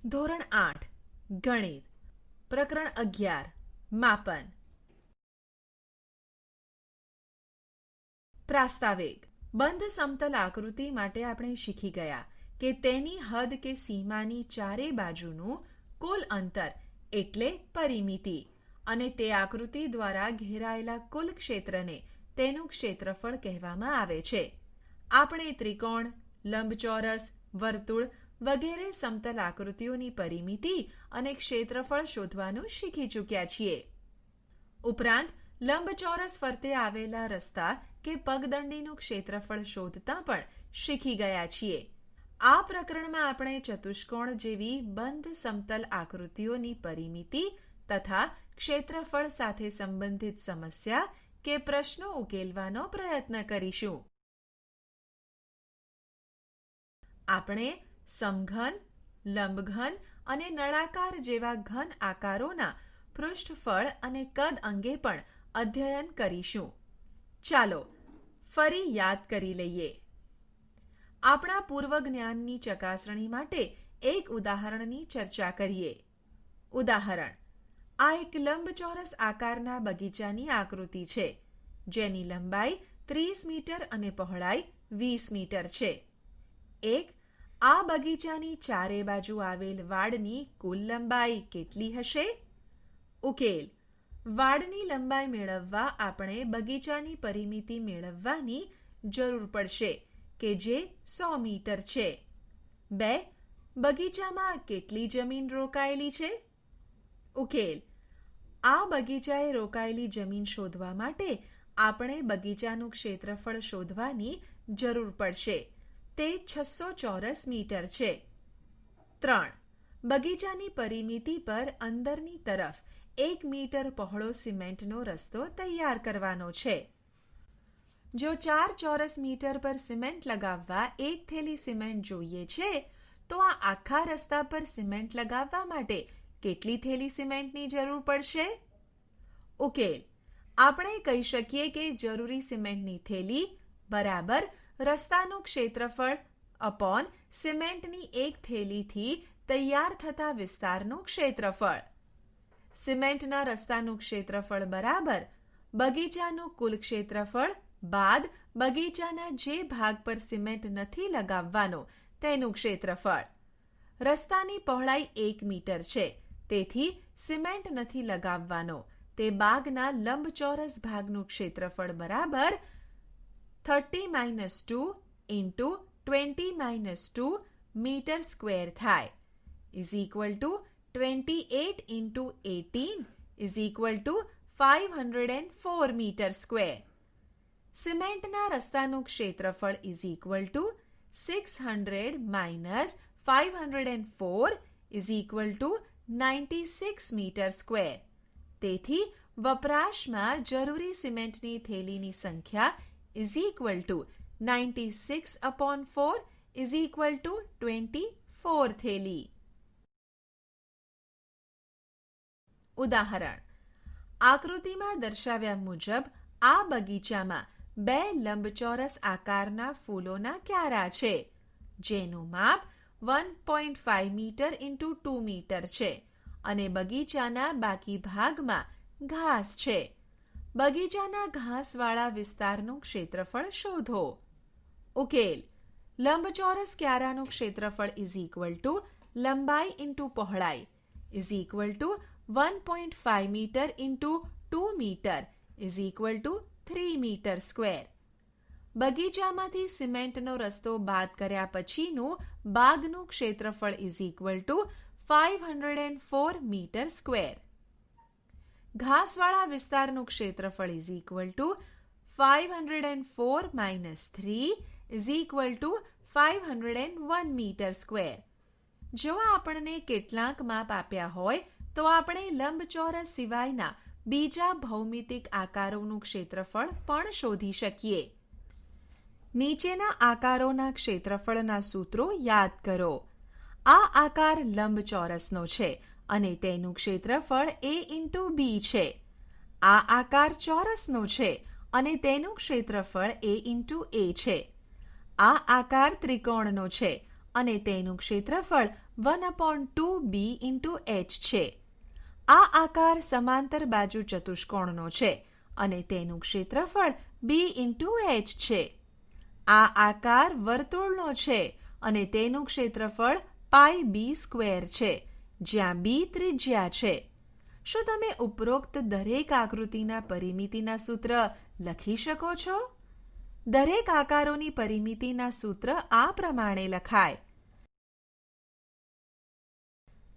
ધોરણ 8 ગણિત પ્રકરણ 11 માપન. પ્રાસ્તાવિક. બંધ સમતલ આકૃતિ માટે આપણે શીખી ગયા કે તેની હદ કે સીમાની ચારે બાજુનું કુલ અંતર એટલે પરિમિતિ અને તે આકૃતિ દ્વારા ઘેરાયેલા કુલ ક્ષેત્રને તેનું ક્ષેત્રફળ કહેવામાં આવે છે. આપણે ત્રિકોણ, લંબચોરસ, વર્તુળ વગેરે સમતલ આકૃતિઓની પરિમિતિ અને ક્ષેત્રફળ શોધવાનું શીખી ચૂક્યા છીએ. ઉપરાંત લંબચોરસ ફરતે આવેલા રસ્તા કે પગદંડીનું ક્ષેત્રફળ શોધતા પણ શીખી ગયા છીએ. આ પ્રકરણમાં આપણે ચતુષ્કોણ જેવી બંધ સમતલ આકૃતિઓની પરિમિતિ તથા ક્ષેત્રફળ સાથે સંબંધિત સમસ્યા કે પ્રશ્નો ઉકેલવાનો પ્રયત્ન કરીશું. આપણે સમઘન, લંબઘન અને નળાકાર જેવા ઘન આકારોના પૃષ્ઠફળ અને કદ અંગે પણ અધ્યયન કરીશું. ચાલો ફરી યાદ કરી લઈએ. આપણા પૂર્વ જ્ઞાનની ચકાસણી માટે એક ઉદાહરણની ચર્ચા કરીએ. ઉદાહરણ: આ એક લંબચોરસ આકારના બગીચાની આકૃતિ છે, જેની લંબાઈ 30 મીટર અને પહોળાઈ 20 મીટર છે. આ બગીચાની ચારે બાજુ આવેલ વાડની કુલ લંબાઈ કેટલી હશે? ઉકેલ: વાડની લંબાઈ મેળવવા આપણે બગીચાની પરિમિતિ મેળવવાની જરૂર પડશે કે જે 100 મીટર છે. 2. બગીચામાં કેટલી જમીન રોકાયેલી છે? ઉકેલ: આ બગીચાએ રોકાયેલી જમીન શોધવા માટે આપણે બગીચાનું ક્ષેત્રફળ શોધવાની જરૂર પડશે. તે 600 ચોરસ મીટર છે. 3. બગીચાની પરિમિતિ પર અંદરની તરફ 1 મીટર પહોળો સિમેન્ટનો રસ્તો તૈયાર કરવાનો છે. જો 4 ચોરસ મીટર પર સિમેન્ટ લગાવવા 1 થેલી સિમેન્ટ જોઈએ છે, તો આ આખા રસ્તા પર સિમેન્ટ લગાવવા માટે કેટલી થેલી સિમેન્ટની જરૂર પડશે? ઉકેલ: આપણે કહી શકીએ કે જરૂરી સિમેન્ટની થેલી બરાબર રસ્તાનું ક્ષેત્રફળ અપોન સિમેન્ટની એક થેલીથી તૈયાર થતા વિસ્તારનું ક્ષેત્રફળ. સિમેન્ટના રસ્તાનું ક્ષેત્રફળ બરાબર બગીચાનું કુલ ક્ષેત્રફળ બાદ બગીચાના જે ભાગ પર સિમેન્ટ નથી લગાવવાનો તેનું ક્ષેત્રફળ. રસ્તાની પહોળાઈ 1 મીટર છે, તેથી સિમેન્ટ નથી લગાવવાનો તે બાગના લંબચોરસ ભાગનું ક્ષેત્રફળ બરાબર 30 - 2 × 20 - 2 મીટર સ્ક્વેર થાય. Is equal to 28 × 18 is equal to 504 metre square. સિમેન્ટના રસ્તાનું ક્ષેત્રફળ is equal to 600 - 504 is equal to 96 metre square. તેથી વપરાશમાં જરૂરી સિમેન્ટની થેલીની સંખ્યા is equal to 96/4 is equal to 24 થેલી. ઉદાહરણ: આકૃતિમાં દર્શાવ્યા મુજબ આ બગીચામાં 2 લંબચોરસ આકારના ફૂલોના ક્યારા છે, જેનું માપ 1.5 મીટર × 2 મીટર છે અને બગીચાના બાકી ભાગમાં ઘાસ છે. બગીચાના ઘાસવાળા વિસ્તારનું ક્ષેત્રફળ શોધો. ઉકેલ: લંબચોરસ ક્યારાનું ક્ષેત્રફળ ઇઝ ઇક્વલ ટુ લંબાઈ × પહોળાઈ is equal to 1.5 metre × 2 metre is equal to 3 metre square. બગીચામાંથી સિમેન્ટનો રસ્તો બાદ કર્યા પછીનું બાગનું ક્ષેત્રફળ is equal to 504 metre square. ઘાસવાળા વિસ્તારનું ક્ષેત્રફળ is equal to 504 - 3 is equal to 501 metre square. જો આપણને કેટલાક માપ આપ્યા હોય તો આપણે લંબચોરસ સિવાયના બીજા ભૌમિતિક આકારોનું ક્ષેત્રફળ પણ શોધી શકીએ. નીચેના આકારોના ક્ષેત્રફળના સૂત્રો યાદ કરો. આ આકાર લંબચોરસનો છે અને તેનું ક્ષેત્રફળ a × b છે. આ આકાર ચોરસનો છે અને તેનું ક્ષેત્રફળ a × a છે. આ આકાર ત્રિકોણનો છે અને તેનું ક્ષેત્રફળ 1/2b × h છે. આ આકાર સમાંતર બાજુ ચતુષ્કોણનો છે અને તેનું ક્ષેત્રફળ b × h છે. આ આકાર વર્તુળનો છે અને તેનું ક્ષેત્રફળ πb² છે, જ્યાં b ત્રિજ્યા છે. શું તમે ઉપરોક્ત દરેક આકૃતિના પરિમિતિના સૂત્ર લખી શકો છો? દરેક આકારોની પરિમિતિના સૂત્ર આ પ્રમાણે લખાય.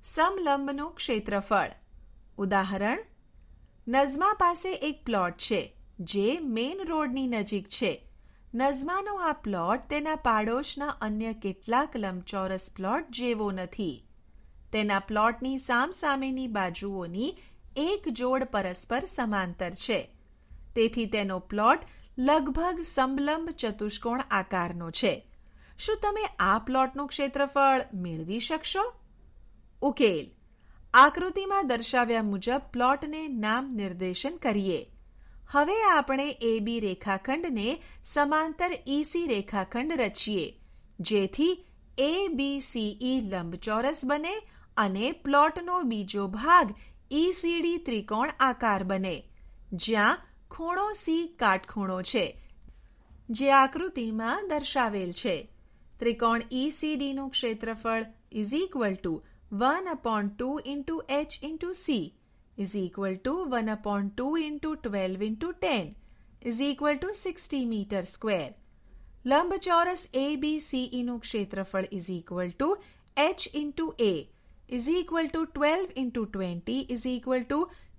સમલંબનું ક્ષેત્રફળ. ઉદાહરણ: નઝમા પાસે એક પ્લોટ છે જે મેઇન રોડની નજીક છે. નઝમાનો આ પ્લોટ તેના પાડોશના અન્ય કેટલાક લંબચોરસ પ્લોટ જેવો નથી. તેના પ્લોટની સામસામેની બાજુઓની એક જોડ પરસ્પર સમાંતર છે. તેથી તેનો પ્લોટ લગભગ સમલંબ ચતુષ્કોણ આકારનો છે. શું તમે આ પ્લોટનું ક્ષેત્રફળ મેળવી શકશો? ઉકેલ: આકૃતિમાં દર્શાવ્યા મુજબ પ્લોટને નામ નિર્દેશન કરીએ. હવે આપણે AB રેખાખંડને સમાંતર EC રેખાખંડ રચીએ, જેથી ABCE લંબચોરસ બને અને પ્લોટનો બીજો ભાગ ECD ત્રિકોણ આકાર બને, જ્યાં ખૂણો C કાટખૂણો છે, જે આકૃતિમાં દર્શાવેલ છે. ત્રિકોણ ECDનું ક્ષેત્રફળ = 1/2 × h × C = 1/2 × 12 × 10 = 60 મીટર સ્ક્વેર. લંબચોરસ ABCEનું ક્ષેત્રફળ = h × A = 12 × 20 =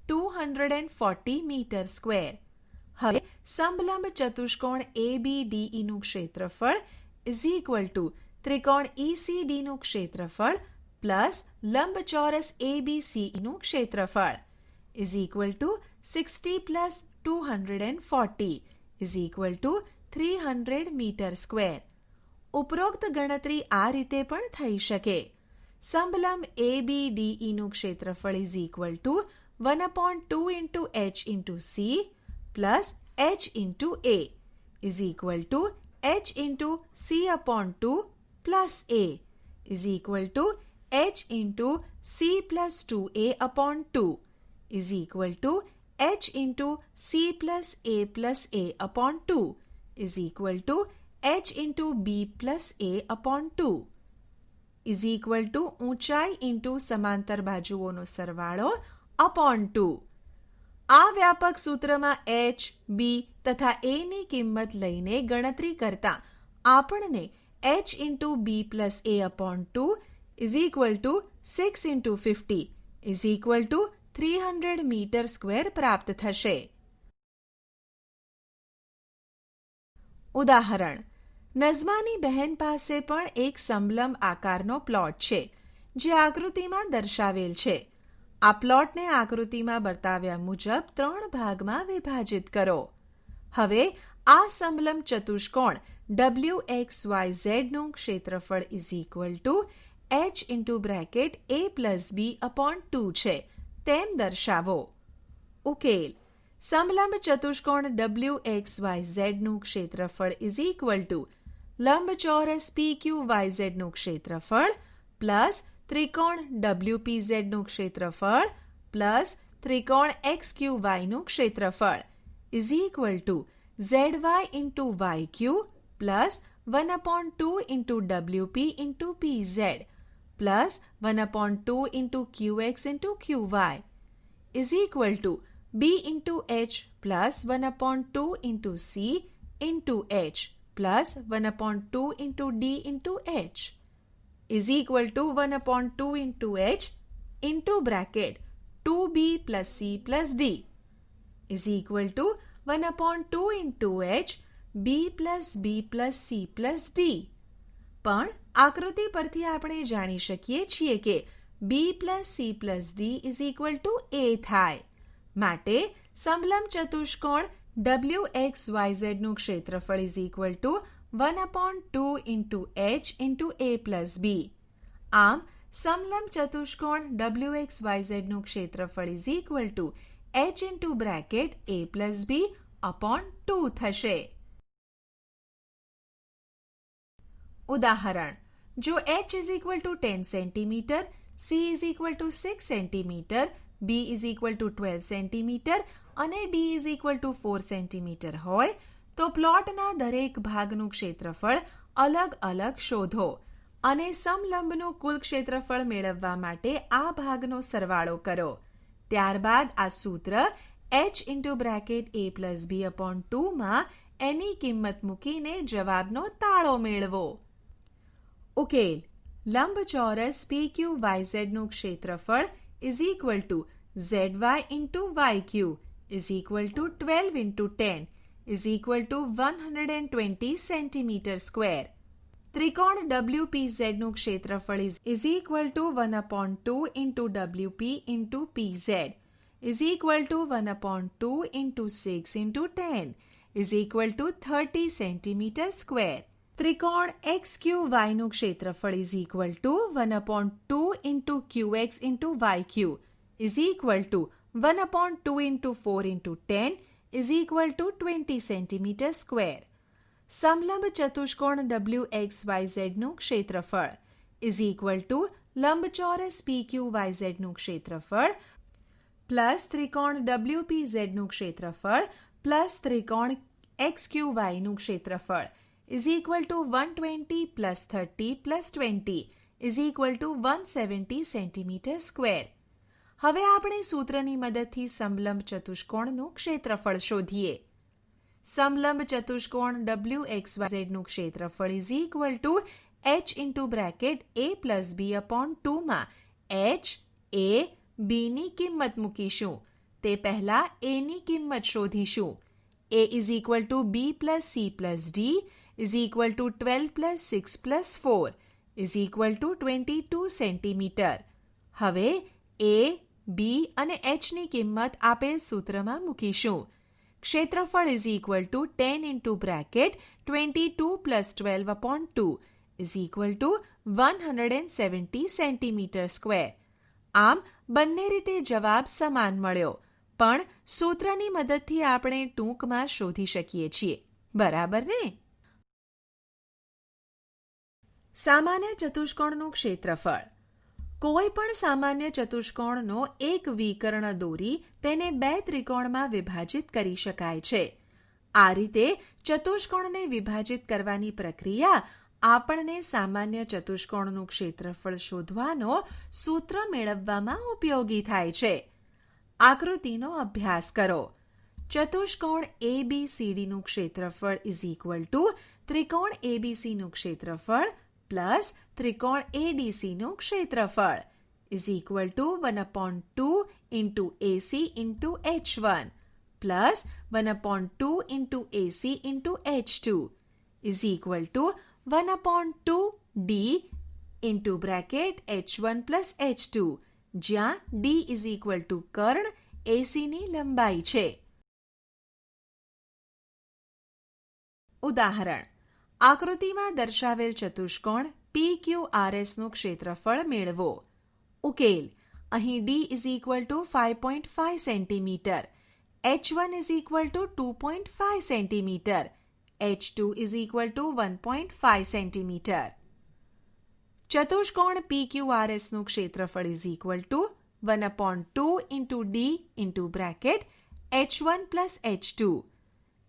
240 મીટર સ્ક્વેર. હવે સમલંબ ચતુષ્કોણ ABDEનું ક્ષેત્રફળ = ત્રિકોણ ECDનું ક્ષેત્રફળ પ્લસ લંબચોરસ ABCEનું ક્ષેત્રફળ = 60 + 240 = 300 મીટર સ્ક્વેર. ઉપરોક્ત ગણતરી આ રીતે પણ થઈ શકે. સમલંબ ABDEનું ક્ષેત્રફળ = 1/2 × h × C plus h × A = h × C/2 plus A = h × C + 2a/2 = h × C + a + a/2 h × b + a/2 ઊંચાઈ × સમાંતર બાજુઓનો સરવાળો /2. આ વ્યાપક સૂત્રમાં h, b તથા a ની કિંમત લઈને ગણતરી કરતા આપણને h × b + a/2 = 6 × 50 = 300 metre square પ્રાપ્ત થશે. ઉદાહરણ: નઝમાની બહેન પાસે પણ એક સમલંબ આકારનો પ્લોટ છે, જે આકૃતિમાં દર્શાવેલ છે. આ પ્લોટને આકૃતિમાં બતાવ્યા મુજબ 3 ભાગમાં વિભાજિત કરો. હવે આ સમલંબ ચતુષ્કોણ WXYZનું ક્ષેત્રફળ = h × A+B/2 છે, તેમ દર્શાવો. ઉકેલ: સમલંબ ચતુષ્કોણ WXYZનું ક્ષેત્રફળ = લંબચોરસ PQYZનું ક્ષેત્રફળ પ્લસ ત્રિકોણ WPZનું ક્ષેત્રફળ પ્લસ ત્રિકોણ XQYનું ક્ષેત્રફળ = ZY × YQ plus 1/2 × WP × PZ plus 1/2 × QX × QY = B × H plus 1/2 × C × H plus 1/2 × D × H = 1/2 × H × 2B + C + D = 1/2 × H B + B + C + D. પણ આકૃતિ પરથી આપણે જાણી શકીએ છીએ કે B + C + D = A થાય. માટે સમલંબ ચતુષ્કોણ WXYZનું ક્ષેત્રફળ = 1/2 × H × A + B. આમ સમલંબ ચતુષ્કોણ WXYZનું ક્ષેત્રફળ = h × A + B/2 થશે. ઉદાહરણ: જો h is equal two 10 centimetre, c is equal to 6 centimetre, b is equal to 12 centimetre અને d is equal to 4 centimetre હોય તો પ્લોટના દરેક ભાગનું ક્ષેત્રફળ અલગ અલગ શોધો અને સમલંબનું કુલ ક્ષેત્રફળ મેળવવા માટે આ ભાગનો સરવાળો કરો. ત્યારબાદ આ સૂત્ર h into bracket a plus b upon 2માં એની કિંમત મૂકીને જવાબનો તાળો મેળવો. ઉકેલ: લંબચોરસ PQYZનું ક્ષેત્રફળ is equal to ZY into YQ is equal to 12 into 10 is equal to 120 centimetre square. ત્રિકોણ WPZનું ક્ષેત્રફળ is equal to 1/2 into WP into PZ is equal to 1/2 into 6 into 10 is equal to 30 centimetre square. ત્રિકોણ XQYનું ક્ષેત્રફળ is equal to 1/2 into QX into YQ is equal to 1/2 into 4 into 10 is equal to 20 centimetre square. સમલંબ ચતુષ્કોણ WXYZનું ક્ષેત્રફળ is equal two લંબચોરસ PQYZનું ક્ષેત્રફળ પ્લસ ત્રિકોણ WPZનું ક્ષેત્રફળ પ્લસ ત્રિકોણ XQYનું ક્ષેત્રફળ is equal to 120 plus 30 plus 20 is equal two 170 centimetre square. હવે આપણે સૂત્રની મદદથી સમલંબ ચતુષ્કોણનું ક્ષેત્રફળ શોધીએ. સમલંબ ચતુષ્કોણ WXYZનું ક્ષેત્રફળ is equal to h into bracket a plus b upon 2માં h, a, bની કિંમત મૂકીશું. તે પહેલા aની કિંમત શોધીશું. a is equal to b plus c plus d is equal to 12 plus 6 plus 4 is equal to 22 centimetre. હવે a, b અને hની કિંમત આપેલ સૂત્રમાં મૂકીશું. ક્ષેત્રફળ is equal two 10 into bracket 22 plus 12 upon 2 is equal two 170 centimetre square. આમ બંને રીતે જવાબ સમાન મળ્યો, પણ સૂત્રની મદદથી આપણે ટૂંકમાં શોધી શકીએ છીએ. બરાબર ને? સામાન્ય ચતુષ્કોણનું ક્ષેત્રફળ. કોઈ પણ સામાન્ય ચતુષ્કોણનો એક વિકર્ણ દોરી તેને બે ત્રિકોણમાં વિભાજિત કરી શકાય છે. આ રીતે ચતુષ્કોણને વિભાજિત કરવાની પ્રક્રિયા આપણને સામાન્ય ચતુષ્કોણનું ક્ષેત્રફળ શોધવાનો સૂત્ર મેળવવામાં ઉપયોગી થાય છે. આકૃતિનો અભ્યાસ કરો. ચતુષ્કોણ ABCDનું ક્ષેત્રફળ ઇઝ ઇક્વલ ટુ ત્રિકોણ ABCનું ક્ષેત્રફળ પ્લસ ત્રિકોણ ADCનું ક્ષેત્રફળ is equal to 1/2 into AC into H1 plus 1/2 into AC into H2 is equal to 1/2 D into bracket H1 plus H2 જ્યાં D ઇઝ ઇક્વલ ટુ કર્ણ ACની લંબાઈ છે. ઉદાહરણ: આકૃતિમાં દર્શાવેલ ચતુષ્કોણ PQRSનું ક્ષેત્રફળ મેળવો. ઉકેલ: અહીં D is equal two 5.5 centimetre, H1 is equal two 2.5 centimetre, H2 is equal to 1.5 centimetre. ચતુષ્કોણ PQRSનું ક્ષેત્રફળ is equal to 1/2 into D into bracket H1 plus H2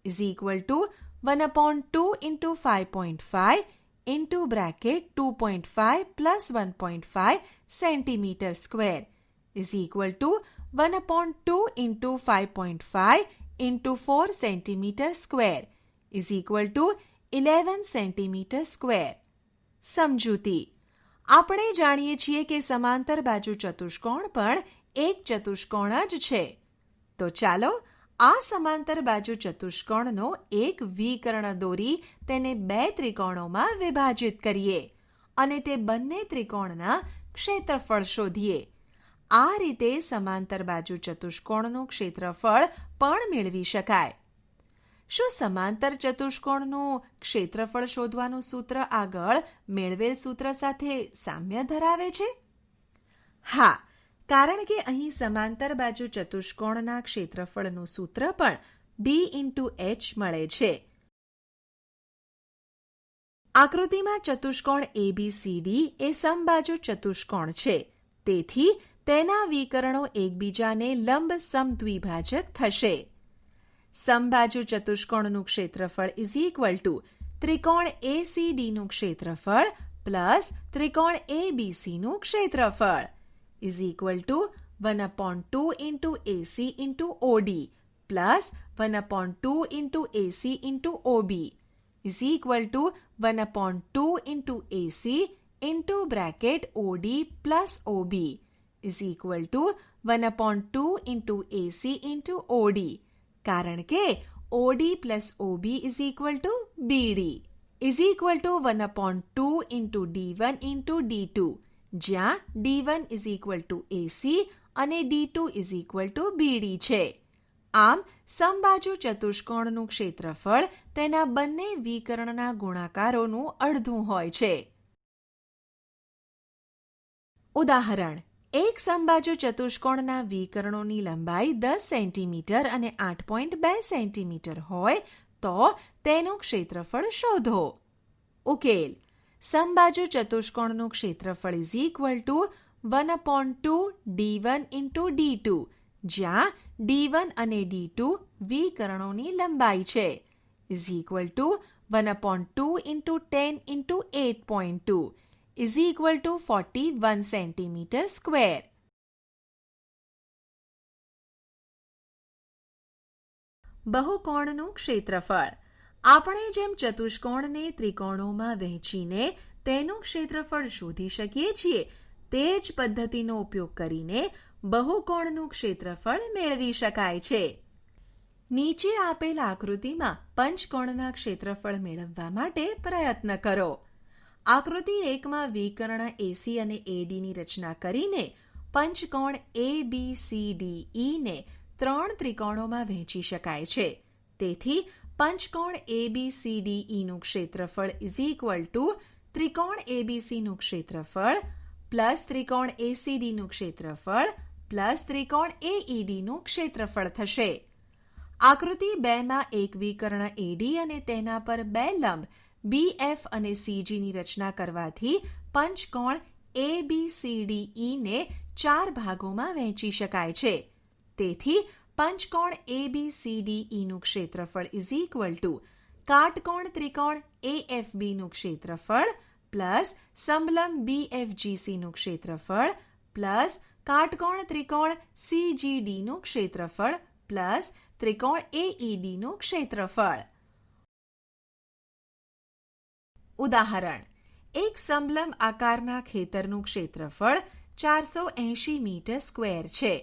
is equal to 1/2 into 5.5 into bracket 2.5 plus 1.5 centimetre square is equal to 1/2 into 5.5 into 4 centimetre square is equal two 11 centimetre square. સમજૂતી: આપણે જાણીએ છીએ કે સમાંતર બાજુ ચતુષ્કોણ પણ એક ચતુષ્કોણ જ છે. તો ચાલો આ સમાંતર બાજુ ચતુષ્કોણનો એક વિકર્ણ દોરી તેને બે ત્રિકોણોમાં વિભાજિત કરીએ અને તે બંને ત્રિકોણના ક્ષેત્રફળ શોધીએ. આ રીતે સમાંતર બાજુ ચતુષ્કોણનું ક્ષેત્રફળ પણ મેળવી શકાય. શું સમાંતર ચતુષ્કોણનું ક્ષેત્રફળ શોધવાનું સૂત્ર આગળ મેળવેલ સૂત્ર સાથે સામ્ય ધરાવે છે? હા, કારણ કે અહીં સમાંતર બાજુ ચતુષ્કોણના ક્ષેત્રફળનું સૂત્ર પણ D ઇન્ટુ H મળે છે. આકૃતિમાં ચતુષ્કોણ ABCD એ સમબાજુ ચતુષ્કોણ છે, તેથી તેના વિકર્ણો એકબીજાને લંબ સમદ્વિભાજક થશે. સમબાજુ ચતુષ્કોણનું ક્ષેત્રફળ ઇઝ ઇક્વલ ટુ ત્રિકોણ ACDનું ક્ષેત્રફળ પ્લસ ત્રિકોણ ABCનું ક્ષેત્રફળ is equal to 1/2 into AC into OD plus 1/2 into AC into OB is equal to 1/2 into AC into bracket OD plus OB is equal to 1/2 into AC into OD, કારણ કે OD plus OB is equal two BD is equal to 1/2 into D1 into D2, જ્યાં D1 is equal two AC અને D2 is equal two BD છે. આમ સમબાજુ ચતુષ્કોણનું ક્ષેત્રફળ તેના બંને વિકર્ણના ગુણાકારોનું અડધું હોય છે. ઉદાહરણ: એક સમબાજુ ચતુષ્કોણના વિકર્ણોની લંબાઈ 10 સેન્ટીમીટર અને 8.2 સેન્ટીમીટર હોય તો તેનું ક્ષેત્રફળ શોધો. ઉકેલ: સમબાજુ ચતુષ્કોણનું ક્ષેત્રફળ is equal to 1/2 D1 into D2, જ્યાં D1 અને D2 વિકર્ણોની લંબાઈ છે, is equal to 1/2 into 10 into 8.2 is equal to 41 centimetre square. બહુકોણનું ક્ષેત્રફળ. આપણે જેમ ચતુષ્કોણને ત્રિકોણોમાં વહેંચીને તેનું ક્ષેત્રફળ શોધી શકીએ છીએ, તે જ પદ્ધતિનો ઉપયોગ કરીને બહુકોણનું ક્ષેત્રફળ મેળવી શકાય છે. નીચે આપેલ આકૃતિમાં પંચકોણના ક્ષેત્રફળ મેળવવા માટે પ્રયત્ન કરો. આકૃતિ 1માં વિકર્ણ AC અને ADની રચના કરીને પંચકોણ ABCDE ને 3 ત્રિકોણોમાં વહેંચી શકાય છે. તેથી પંચકોણ ABCDEનું ક્ષેત્રફળ ઇઝ ઇક્વલ ટુ ત્રિકોણ ABCનું ક્ષેત્રફળ પ્લસ ત્રિકોણ ACDનું ક્ષેત્રફળ પ્લસ ત્રિકોણ AEDનું ક્ષેત્રફળ થશે. આકૃતિ 2માં એક વિકર્ણ AD અને તેના પર બે લંબ BF અને CGની રચના કરવાથી પંચકોણ ABCDE ને 4 ભાગોમાં વહેંચી શકાય છે. તેથી પંચકોણ ABCDEનું ક્ષેત્રફળ ઇઝ ઇક્વલ ટુ કાટકોણ ત્રિકોણ AFBનું ક્ષેત્રફળ પ્લસ સમલંબ BFGCનું ક્ષેત્રફળ પ્લસ કાટકોણ ત્રિકોણ CGDનું ક્ષેત્રફળ પ્લસ ત્રિકોણ AEDનું ક્ષેત્રફળ. ઉદાહરણ: એક સમલંબ આકારના ખેતરનું ક્ષેત્રફળ 480 મીટર સ્ક્વેર છે.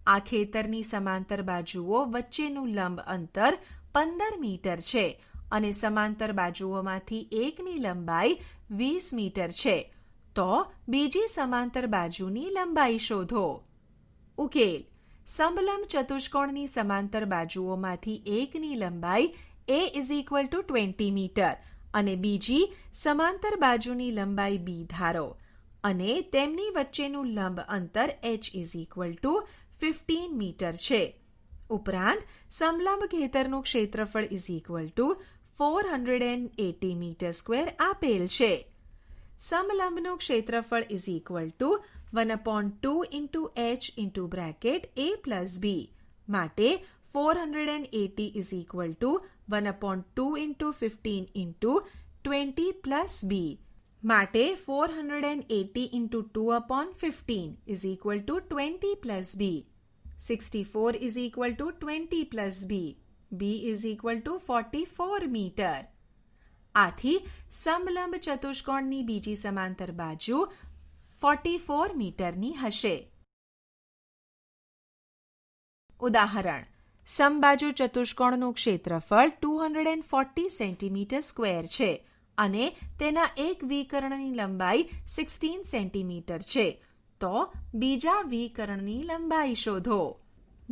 આ ખેતરની સમાંતર બાજુઓ વચ્ચેનું લંબ અંતર 15 મીટર છે અને સમાંતર બાજુઓમાંથી એકની લંબાઈ 20 મીટર છે. તો બીજી સમાંતર બાજુની લંબાઈ શોધો. ઉકેલ: સમલંબ ચતુષ્કોણની સમાંતર બાજુઓમાંથી એકની લંબાઈ A is equal to 20 metre અને બીજી સમાંતર બાજુની લંબાઈ B ધારો અને તેમની વચ્ચેનું લંબ અંતર H is equal to 15 metre છે. ઉપરાંત સમલંબ ખેતરનું ક્ષેત્રફળ is equal to 480 metre square આપેલ છે. સમલંબનું ક્ષેત્રફળ is equal to 1/2 into H into bracket A plus B, માટે 480 is equal to 1/2 into 15 into 20 plus B, માટે 480 into 2/15 is equal to 20 plus B. 64 is equal to 20 plus B. B is equal to 44 metre. આથી સમલંબ ચતુષ્કોણની બીજી સમાંતર બાજુ 44 મીટરની હશે. ઉદાહરણ: સમબાજુ ચતુષ્કોણનું ક્ષેત્રફળ 240 સેન્ટીમીટર સ્ક્વેર છે અને તેના એક વિકર્ણની લંબાઈ 16 સેન્ટીમીટર છે. તો બીજા વિકર્ણની લંબાઈ શોધો.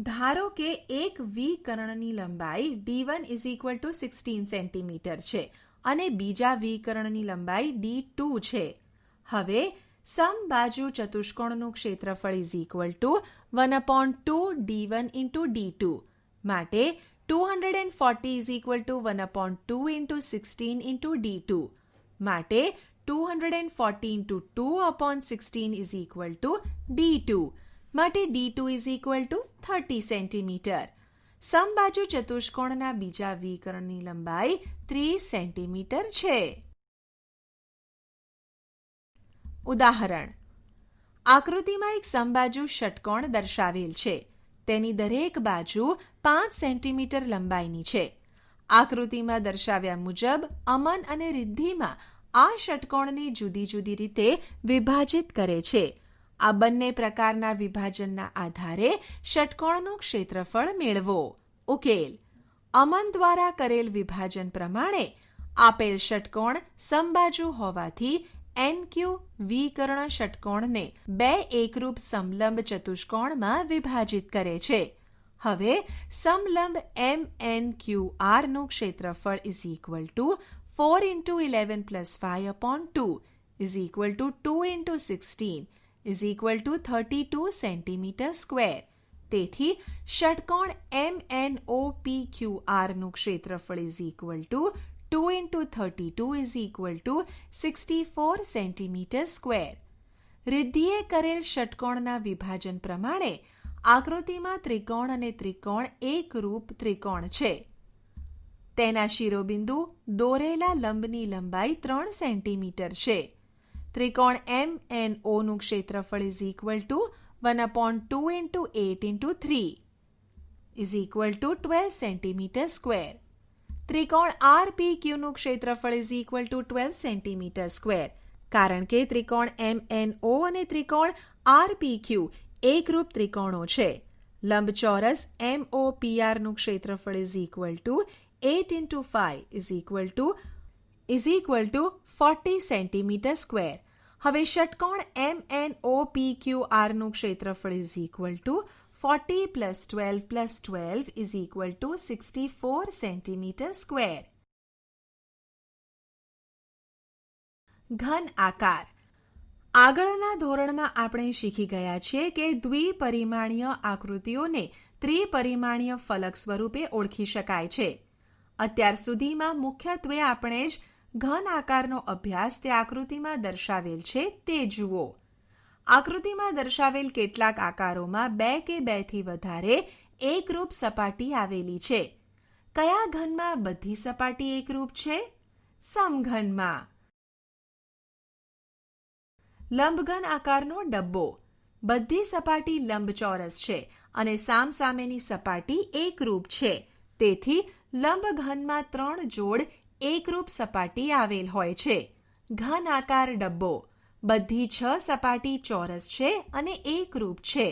ધારો કે એક વિકર્ણની લંબાઈ D1 is equal two 16 centimetre છે અને બીજા વિકર્ણની લંબાઈ D2 છે. હવે સમબાજુ ચતુષ્કોણનું ક્ષેત્રફળ is equal to 1/2 D1 into D2, માટે 240 is equal to 1/2 into 16 into D2 માટે 240 into 2 upon 16 is equal to D2. માટે D2 is equal to 30 centimetre. સમબાજુ ચતુષ્કોણના બીજા વિકર્ણની લંબાઈ 30 સેન્ટીમીટર છે. ઉદાહરણ: આકૃતિમાં એક સમબાજુ ષટકોણ દર્શાવેલ છે. તેની દરેક બાજુ 5 સેન્ટીમીટર લંબાઈની છે. આકૃતિમાં દર્શાવ્યા મુજબ અમન અને રિદ્ધિમાં આ ષટકોણને જુદી જુદી રીતે વિભાજિત કરે છે. આ બંને પ્રકારના વિભાજનના આધારે ષટકોણનું ક્ષેત્રફળ મેળવો. ઉકેલ: અમન દ્વારા કરેલ વિભાજન પ્રમાણે આપેલ ષટકોણ સમબાજુ હોવાથી NQ વિકર્ણ ષટકોણને બે એકરૂપ સમલંબ ચતુષ્કોણમાં વિભાજિત કરે છે. હવે સમલંબ MNQR નું ક્ષેત્રફળ is equal to 4 into 11 plus 5 upon 2 is equal to 2 into 16 is equal to 32 centimeter square. તેથી ષટકોણ MNOPQR નું ક્ષેત્રફળ is equal to 2 into 32 is equal to 64 centimeter square. રિદ્ધિએ કરેલ ષટકોણના વિભાજન પ્રમાણે આકૃતિમાં ત્રિકોણ અને ત્રિકોણ એકરૂપ ત્રિકોણ છે. તેના શિરોબિંદુ દોરેલા લંબની લંબાઈ 3 સેન્ટીમીટર છે. ત્રિકોણ MNO નું ક્ષેત્રફળ is equal to 1 upon 2 into 8 into 3 is equal to 12 centimeter square. ત્રિકોણ RPQ નું ક્ષેત્રફળ is equal to 12 centimeter square. કારણ કે ત્રિકોણ MNO અને ત્રિકોણ RPQ એકરૂપ ત્રિકોણો છે. લંબચોરસ MOPR નું ક્ષેત્રફળ is equal to 8 into 5 is equal to 40 centimeter square. હવે ષટકોણ MNOPQR નું ક્ષેત્રફળ is equal to 40 plus 12 plus 12 is equal to 64 centimeter square. ઘન આકાર. આગળના ધોરણમાં આપણે શીખી ગયા છીએ કે દ્વિપરિમાણીય આકૃતિઓને ત્રિપરિમાણીય ફલક સ્વરૂપે ઓળખી શકાય છે. અત્યાર સુધીમાં મુખ્યત્વે આપણે જ ઘન આકારનો અભ્યાસ તે આકૃતિમાં દર્શાવેલ છે તે જુઓ. આકૃતિમાં દર્શાવેલ કેટલાક આકારોમાં 2 કે 2 થી વધારે એકરૂપ સપાટી આવેલી છે. કયા ઘનમાં બધી સપાટી એકરૂપ છે? સમઘનમાં. લંબઘન આકારનો ડબ્બો. બધી સપાટી લંબચોરસ છે અને સામસામેની સપાટી એકરૂપ છે. તેથી લંબઘનમાં 3 જોડ એકરૂપ સપાટી આવેલ હોય છે. ઘન આકાર ડબ્બો. બધી 6 સપાટી ચોરસ છે અને એકરૂપ છે.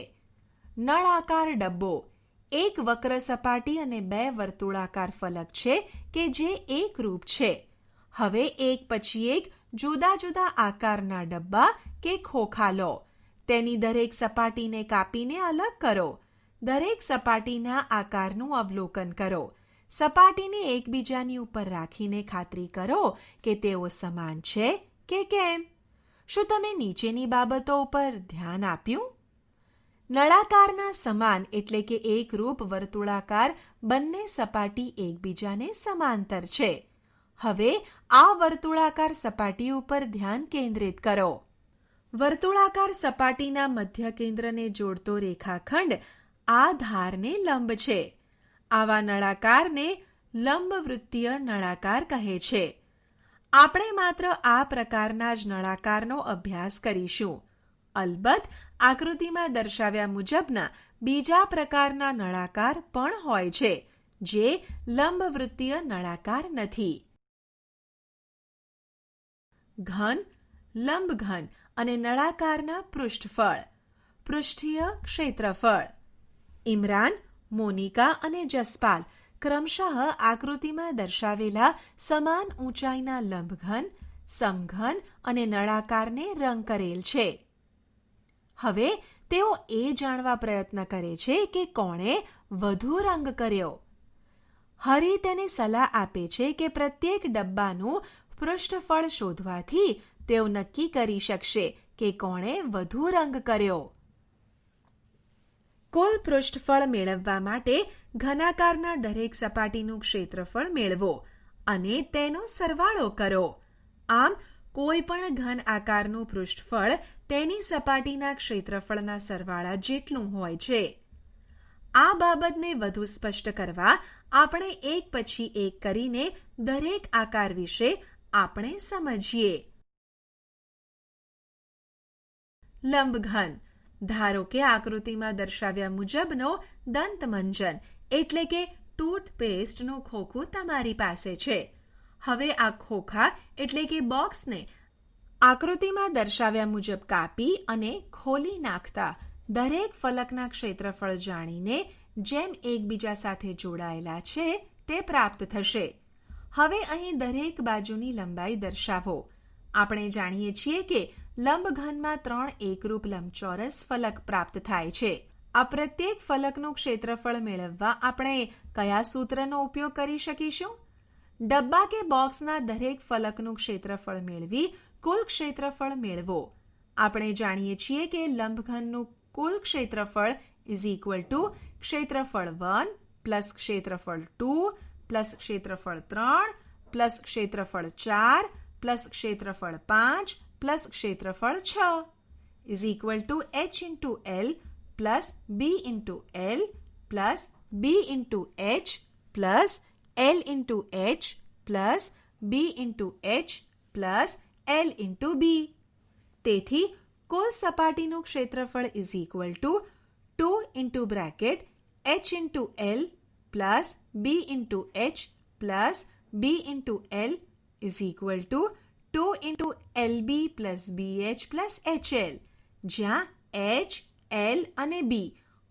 નળાકાર ડબ્બો. એક વક્ર સપાટી અને 2 વર્તુળાકાર ફલક છે કે જે એકરૂપ છે. હવે એક પછી એક જુદા જુદા આકારના ડબ્બા કે ખોખા લો. તેની દરેક સપાટીને કાપીને અલગ કરો. દરેક સપાટીના આકારનું અવલોકન કરો. સપાટીને એકબીજાની ઉપર રાખીને ખાતરી કરો કે તેઓ સમાન છે કે કેમ. શું તમે નીચેની બાબતો ઉપર ધ્યાન આપ્યું? નળાકારના સમાન એટલે કે એકરૂપ વર્તુળાકાર બંને સપાટી એકબીજાને સમાંતર છે. હવે આ વર્તુળાકાર સપાટી ઉપર ધ્યાન કેન્દ્રિત કરો. વર્તુળાકાર સપાટીના મધ્ય કેન્દ્રને જોડતો રેખાખંડ આ ધારને લંબ છે. આવા નળાકારને લંબવૃત્તીય નળાકાર કહે છે. આપણે માત્ર આ પ્રકારના જ નળાકારનો અભ્યાસ કરીશું. અલબત્ત આકૃતિમાં દર્શાવ્યા મુજબના બીજા પ્રકારના નળાકાર પણ હોય છે જે લંબવૃત્તીય નળાકાર નથી. ઘન, લંબઘન અને નળાકારના પૃષ્ઠફળ. પૃષ્ઠીય ક્ષેત્રફળ. ઇમરાન, મોનિકા અને જસપાલ ક્રમશઃ આકૃતિમાં દર્શાવેલા સમાન ઊંચાઈના લંબઘન, સમઘન અને નળાકારને રંગ કરેલ છે. હવે તેઓ એ જાણવા પ્રયત્ન કરે છે કે કોણે વધુ રંગ કર્યો. હરી તેને સલાહ આપે છે કે પ્રત્યેક ડબ્બાનું પૃષ્ઠફળ શોધવાથી તેઓ નક્કી કરી શકશે કે કોણે વધુ રંગ કર્યો. કુલ પૃષ્ઠફળ મેળવવા માટે ઘનાકારના દરેક સપાટીનું ક્ષેત્રફળ મેળવો અને તેનો સરવાળો કરો. આમ કોઈ પણ ઘન આકારનું પૃષ્ઠફળ તેની સપાટીના ક્ષેત્રફળના સરવાળા જેટલું હોય છે. આ બાબતને વધુ સ્પષ્ટ કરવા આપણે એક પછી એક કરીને દરેક આકાર વિશે આપણે સમજીએ. લંબઘન. ધારો કે આકૃતિમાં દર્શાવ્યા મુજબનો દંતમંજન એટલે કે ટૂથપેસ્ટનું ખોખું તમારી પાસે છે. હવે આ ખોખા એટલે કે બોક્સને આકૃતિમાં દર્શાવ્યા મુજબ કાપી અને ખોલી નાખતા દરેક ફલકના ક્ષેત્રફળ જાણીને જેમ એકબીજા સાથે જોડાયેલા છે તે પ્રાપ્ત થશે. હવે અહીં દરેક બાજુની લંબાઈ દર્શાવો. આપણે જાણીએ છીએ કે લંબઘનમાં 3 એકરૂપ લંબચોરસ ફલક પ્રાપ્ત થાય છે. આ પ્રત્યેક ફલકનું ક્ષેત્રફળ મેળવવા આપણે કયા સૂત્રનો ઉપયોગ કરી શકીશું? ડબ્બા કે બોક્સના દરેક ફલકનું ક્ષેત્રફળ મેળવી કુલ ક્ષેત્રફળ મેળવો. આપણે જાણીએ છીએ કે લંબઘનનું કુલ ક્ષેત્રફળ ઇઝ ઇક્વલ ટુ ક્ષેત્રફળ 1 પ્લસ ક્ષેત્રફળ 2 પ્લસ ક્ષેત્રફળ 3 પ્લસ ક્ષેત્રફળ 4 પ્લસ ક્ષેત્રફળ 5 પ્લસ ક્ષેત્રફળ 6 is equal to h into L plus B into L plus B into H plus L into H plus B into H plus L into B. તેથી કુલ સપાટીનું ક્ષેત્રફળ is equal to 2 into bracket h into L plus B into H plus B into L is equal to 2 into LB plus BH plus HL, જ્યાં H, L અને B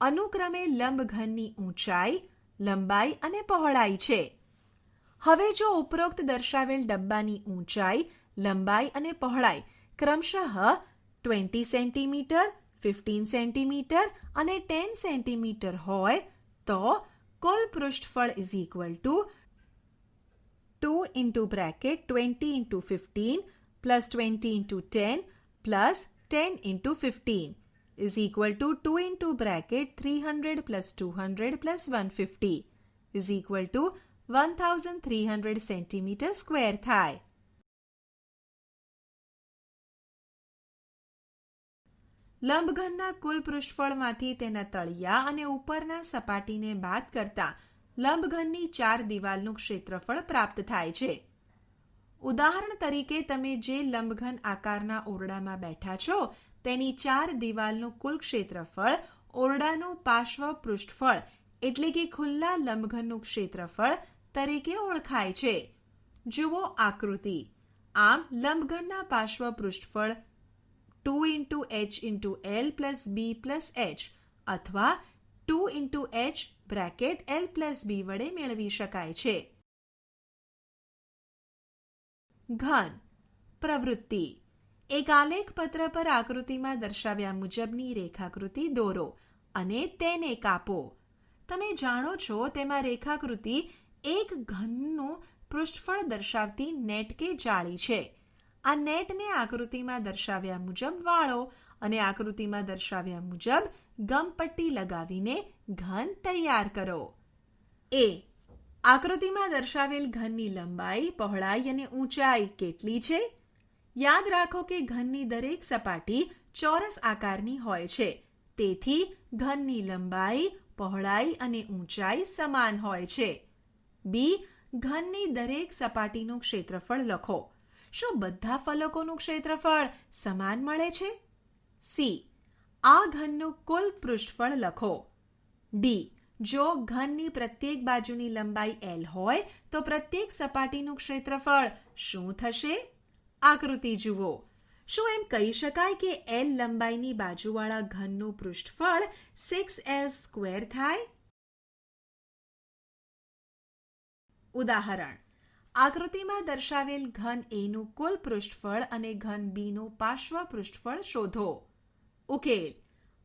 અનુક્રમે લંબઘનની ઊંચાઈ, લંબાઈ અને પહોળાઈ છે. હવે જો ઉપરોક્ત દર્શાવેલ ડબ્બાની ઊંચાઈ, લંબાઈ અને પહોળાઈ ક્રમશઃ 20 સેન્ટીમીટર, 15 સેન્ટીમીટર અને 10 સેન્ટીમીટર હોય તો કુલ પૃષ્ઠફળ is equal to 2 into bracket 20 into 15 plus 20 into 10 plus 10 into 15 is equal to 2 into bracket 300 plus 200 plus 150 is equal to 1300 centimeter square થાય. લંબઘનના કુલ પૃષ્ઠફળમાંથી તેના તળિયા અને ઉપરના સપાટીને બાદ કરતા લંબઘનની 4 દિવાલનું ક્ષેત્રફળ પ્રાપ્ત થાય છે. ઉદાહરણ તરીકે તમે જે લંબઘન આકારના ઓરડામાં બેઠા છો તેની 4 દિવાલનું કુલ ક્ષેત્રફળ ઓરડાનું પાર્શ્વ પૃષ્ઠફળ એટલે કે ખુલ્લા લંબઘનનું ક્ષેત્રફળ તરીકે ઓળખાય છે. જુઓ આકૃતિ. આમ લંબઘનના પાર્શ્વ પૃષ્ઠફળ 2 into h into L plus B plus H અથવા 2 into h bracket L plus B વડે મેળવી શકાય છે. ઘન. પ્રવૃત્તિ. એક આલેખપત્ર પર આકૃતિમાં દર્શાવ્યા મુજબની રેખાકૃતિ દોરો અને તેને કાપો. તમે જાણો છો તેમાં રેખાકૃતિ એક ઘનનું પૃષ્ઠફળ દર્શાવતી નેટ કે જાળી છે. આ નેટને આકૃતિમાં દર્શાવ્યા મુજબ વાળો અને આકૃતિમાં દર્શાવ્યા મુજબ ગમપટ્ટી લગાવીને ઘન તૈયાર કરો. એ. આકૃતિમાં દર્શાવેલ ઘનની લંબાઈ, પહોળાઈ અને ઊંચાઈ કેટલી છે? યાદ રાખો કે ઘનની દરેક સપાટી ચોરસ આકારની હોય છે. તેથી ઘનની લંબાઈ, પહોળાઈ અને ઊંચાઈ સમાન હોય છે. બી. ઘનની દરેક સપાટીનું ક્ષેત્રફળ લખો. શું બધા ફલકોનું ક્ષેત્રફળ સમાન મળે છે? સી. આ ઘનનું કુલ પૃષ્ઠફળ લખો. ડી. જો ઘનની પ્રત્યેક બાજુની લંબાઈ L હોય તો પ્રત્યેક સપાટીનું ક્ષેત્રફળ શું થશે? આકૃતિ જુઓ. શું એમ કહી શકાય કે L લંબાઈની બાજુવાળા ઘનનું પૃષ્ઠફળ 6L² થાય? ઉદાહરણ. આકૃતિમાં દર્શાવેલ ઘન એનું કુલ પૃષ્ઠફળ અને ઘન બીનું પાર્શ્વ પૃષ્ઠફળ શોધો. ઉકેલ.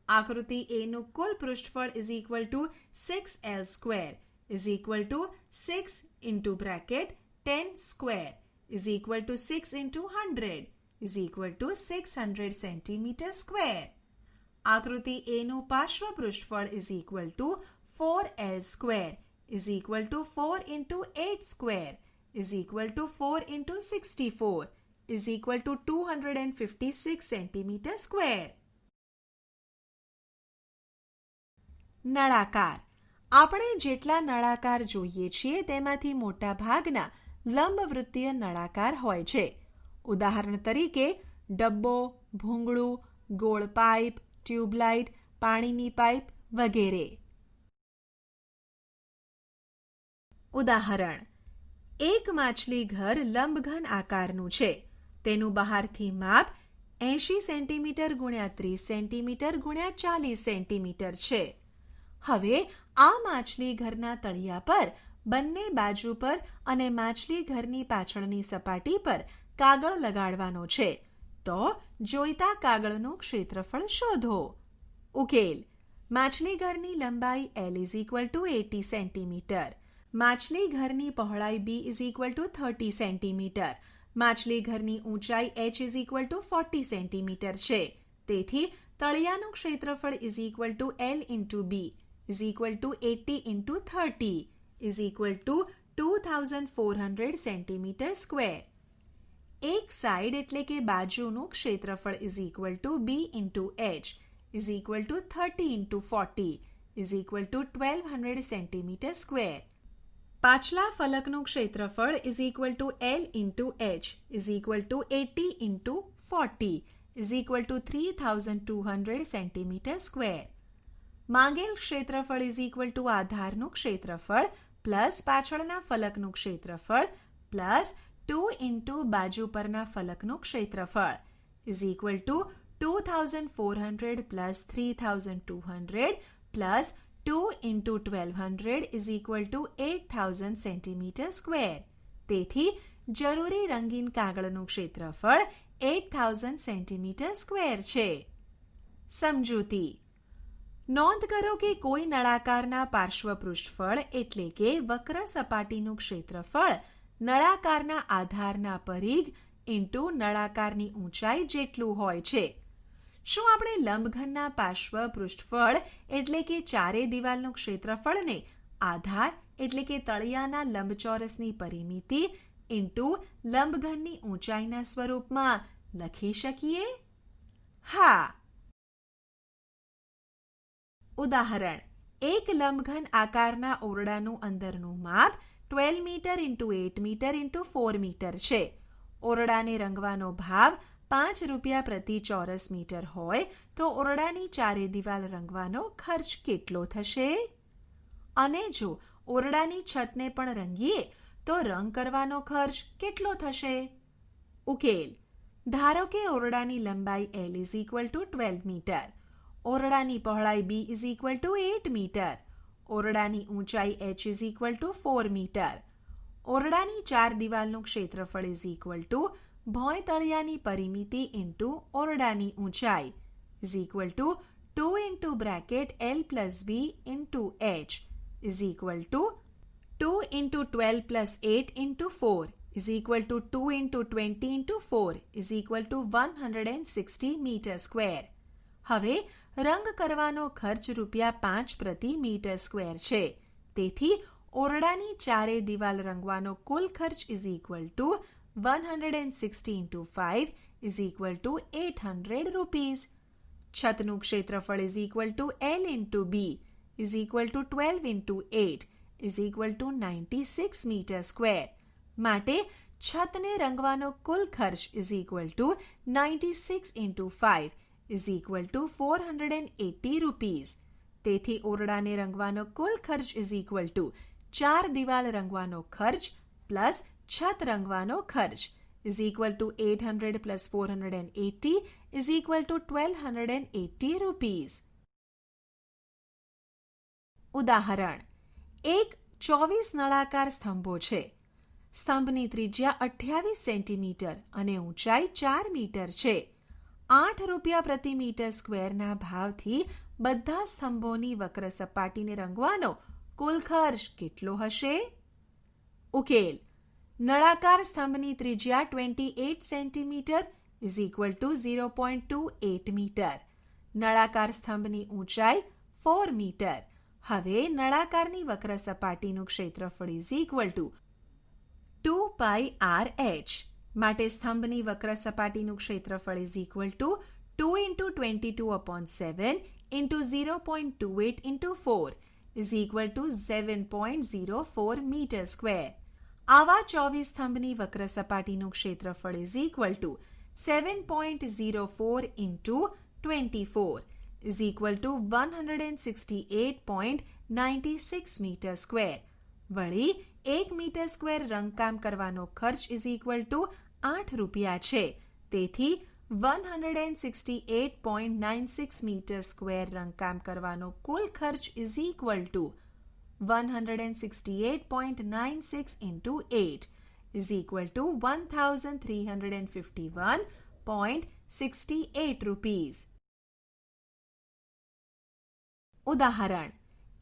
આકૃતિ એનું કુલ પૃષ્ઠફળ is equal to 6L² is equal to 6 into bracket 10² is equal to 6 into 100 is equal to 600 centimetre square. આકૃતિ એનું પાર્શ્વ પૃષ્ઠફળ is equal to 4L² is equal to 4 into 8² is equal to 4 into 64 is equal to 256 centimeter square. નળાકાર. આપણે જેટલા નળાકાર જોઈએ છીએ તેમાંથી મોટા ભાગના લંબવૃત્તીય નળાકાર હોય છે. ઉદાહરણ તરીકે ડબ્બો, ભૂંગળું, ગોળ પાઇપ, ટ્યુબલાઇટ, પાણીની પાઇપ વગેરે. ઉદાહરણ: એક માછલી ઘર લંબઘન આકારનું છે. તેનું બહારથી માપ 80 સેન્ટીમીટર ગુણ્યા 30 સેન્ટીમીટર ગુણ્યા 40 સેન્ટીમીટર છે. હવે આ માછલી ઘરના તળિયા પર બંને બાજુ પર અને માછલી ઘરની પાછળની સપાટી પર કાગળ લગાડવાનો છે. તો જોઈતા કાગળનું ક્ષેત્રફળ શોધો. ઉકેલ: માછલી ઘરની લંબાઈ L is equal to 80 centimetre, માછલી ઘરની પહોળાઈ B is equal to 30 centimetre, માછલી ઘરની ઊંચાઈ H is equal to 40 centimetre છે. તેથી તળિયાનું ક્ષેત્રફળ is equal to L into B is equal to 80 into 30 is equal to 2400 centimetre square. એક સાઈડ એટલે કે બાજુનું ક્ષેત્રફળ is equal to B into H is equal to 30 into 40 is equal to 1200 centimetre square. પાછલા ફલકનું ક્ષેત્રફળ is equal to L into H is equal to 80 into 40 is equal to 3200 centimetre square. માંગેલ ક્ષેત્રફળ is equal to આધારનું ક્ષેત્રફળ plus પાછળના ફલકનું ક્ષેત્રફળ plus 2 into બાજુ પરના ફલકનું ક્ષેત્રફળ is equal to 2400 plus 3200 plus 2 into 1200 is equal to 8000 centimetre square. તેથી જરૂરી રંગીન કાગળનું ક્ષેત્રફળ 8000 સેન્ટીમીટર સ્ક્વેર છે. સમજૂતી: નોંધ કરો કે કોઈ નળાકારના પાર્શ્વ પૃષ્ઠફળ એટલે કે વક્ર સપાટીનું ક્ષેત્રફળ નળાકારના આધારના પરિઘ ઇન્ટુ નળાકારની ઊંચાઈ જેટલું હોય છે. શું આપણે લંબઘનના પાર્શ્વ પૃષ્ઠફળ એટલે કે ચારે દિવાલનું ક્ષેત્રફળને આધાર એટલે કે તળિયાના લંબચોરસની પરિમિતિ ઇન્ટુ લંબઘનની ઊંચાઈના સ્વરૂપમાં લખી શકીએ? હા. ઉદાહરણ: એક લંબઘન આકારના ઓરડાનું અંદરનું માપ 12 metre into 8 metre into 4 metre છે. ઓરડાને રંગવાનો ભાવ 5 રૂપિયા પ્રતિ ચોરસ મીટર હોય તો ઓરડાની ચારે દિવાલ રંગવાનો ખર્ચ કેટલો થશે? અને જો ઓરડાની છતને પણ રંગીએ તો રંગ કરવાનો ખર્ચ કેટલો થશે? ઉકેલ: ધારો કે ઓરડાની લંબાઈ L is equal to 12 metre, ઓરડાની પહોળાઈ B is equal to 8 metre, ઓરડાની ઊંચાઈ H is equal to 4 metre, ઓરડાની ચાર દિવાલનું ક્ષેત્રફળ is equal to ભોંય તળિયાની પરિમિતિ ઇન્ટુ ઓરડાની ઊંચાઈ is equal to 2 into bracket L plus B into H is equal to 2 into 12 plus 8 into 4 is equal to 2 into 20 into 4 is equal to 160 meter square. હવે રંગ કરવાનો ખર્ચ રૂપિયા 5 પ્રતિ મીટર સ્ક્વેર છે. તેથી ઓરડાની ચારે દિવાલ રંગવાનો કુલ ખર્ચ is equal to 160 into 5 is equal to 800 rupees. છતનું ક્ષેત્રફળ is equal to L into B is equal to 12 into 8 is equal to 96 meter square. માટે છતને રંગવાનો કુલ ખર્ચ is equal to 96 into 5 is equal to 480 rupees. તેથી ઓરડાને રંગવાનો કુલ ખર્ચ is equal to ચાર દિવાલ રંગવાનો ખર્ચ plus છત રંગવાનો ખર્ચ is equal to 800 plus 480 is equal to 1280 rupees. ઉદાહરણ: એક 24 નળાકાર સ્તંભો છે. સ્તંભની ત્રિજ્યા 28 સેન્ટીમીટર અને ઊંચાઈ 4 મીટર છે. 8 રૂપિયા પ્રતિ મીટર સ્ક્વેરના ભાવથી બધા સ્તંભોની વક્ર સપાટીને રંગવાનો કુલ ખર્ચ કેટલો હશે? ઉકેલ: નળાકાર સ્તંભની ત્રિજ્યા 28 centimetre is equal to 0.28 metre. નળાકાર સ્તંભની ઊંચાઈ 4 મીટર. હવે નળાકારની વક્ર સપાટીનું ક્ષેત્રફળ is equal to 2 pi RH. માટે સ્તંભની વક્ર સપાટીનું ક્ષેત્રફળ is equal to 2 × 22/7 × 0.28 × 4 is equal to 7.04 metre square. આવા 24 સ્તંભની વક્ર સપાટીનું ક્ષેત્રફળ is equal to 7.04 × 24 is equal to 168.96 metre square. વળી 1 મીટર સ્ક્વેર રંગકામ કરવાનો ખર્ચ ઇઝ ઇક્વલ ટુ 8 રૂપિયા છે. તેથી 168.96 મીટર સ્ક્વેર રંગકામ કરવાનો કુલ ખર્ચ is equal to 168.96 × 8 is equal two 1351.68 rupees. ઉદાહરણ: